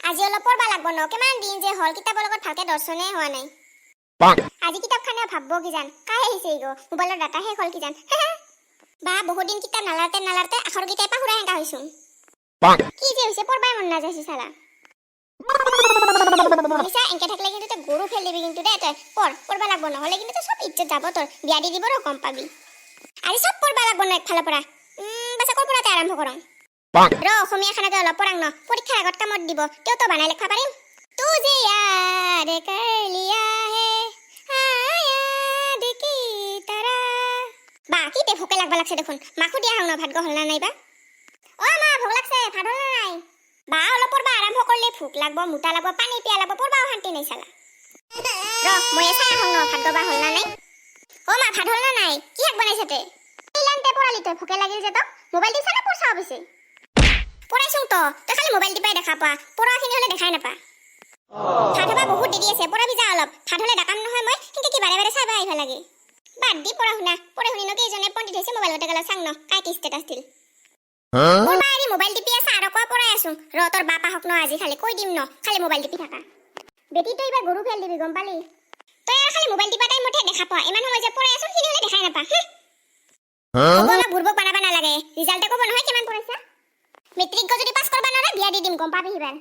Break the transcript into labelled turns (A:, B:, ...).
A: আজি অলপ পঢ়বা লাগব ন কিমান দিন যে হল কিতাপৰ লগত ভালকে দৰ্শনে হোৱা নাই আজি কিতাপখানে ভাবব কিজান কাই আহিছে ইগো মোবাইলৰ ডাটা শেষ হল কিজান বা বহুত দিন কিতাপ নালাৰতে আখৰ কিতাপ পাহুৰা হেঙ্গা হৈছো কি যে হৈছে পঢ়বাই মন নাযাইছে সালা মনিষা এনকে থাকলে কিন্তু তে গরু ফেল দিবি কিন্তু দে তই পঢ়বা লাগব নহলে কিন্তু সব ইজ্জত যাব তোর বিয়া দি দিব র কম পাবি আজি সব পঢ়বা লাগব ন একফালৰ পৰা বাছা কৰ পৰাতে আৰম্ভ কৰম ৰ অসমীয়া খানাকে অলপ পঢ়াং ন পৰীক্ষাৰ আগত কামত দিব তেও তো বানাই লিখবা পাৰিম তুঝে याद कर लिया है हाँ याद की तरह বা কি তে ভোকে লাগবা লাগছে দেখোন মাখু দিয়া হাং ন ভাত গহল না নাইবা ও মা ভোক লাগছে ভাত হল না নাই বা অলপ পঢ়বা আৰম্ভ করলে ভোক লাগব মুটা লাগব পানী পিয়া লাগব পঢ়বাও শান্তি নাই সালা ৰ মই চাই হাং ন ভাত গবা হল না নাই ও মা ভাত হল না নাই কি শাক বনাইছে তে ইলানতে পড়ালি তই ভোকে লাগিল যে তক মোবাইল দি চালা পড়ছা হইছে পড়াইছুং তো তই খালি মোবাইল টিপাই দেখা পা পড়াখিনি হলে দেখাই নাপা ভাত হবা বহুত দেৰি আছে পঢ়াবি যা অলপ ভাত হলে ডাকাম নহয় মই কিন্তু কি বাৰে বাৰে চাইবা আহিবা লাগে বাদ দি পঢ়া শুনি ন কেইজনে পণ্ডিত হৈছে মোবাইলতে গলা চাং ন কাই কি ষ্টেটাছ দিল মোৰ বাৰি মোবাইল টিপি আছে আৰু কোৱা পঢ়াই আছো ৰ তোৰ বাপা হক ন আজি খালি কৈ দিম ন খালি মোবাইল টিপি থাকা বেটি তই এবাৰ গৰু ফেল দিবি গম পালি তই আৰু খালি মোবাইল টিপা টাইমতে দেখা পা ইমান সময় যে পঢ়াই আছো সিনি হলে দেখাই নাপা অলপ বুৰবক বানাবা নালাগে ৰিজাল্টে ক'ব নহয় কিমান পঢ়াইছা মেট্ৰিক যদি পাছ কৰবা নৰা বিয়া দি দিম গম পাবি হিবাৰ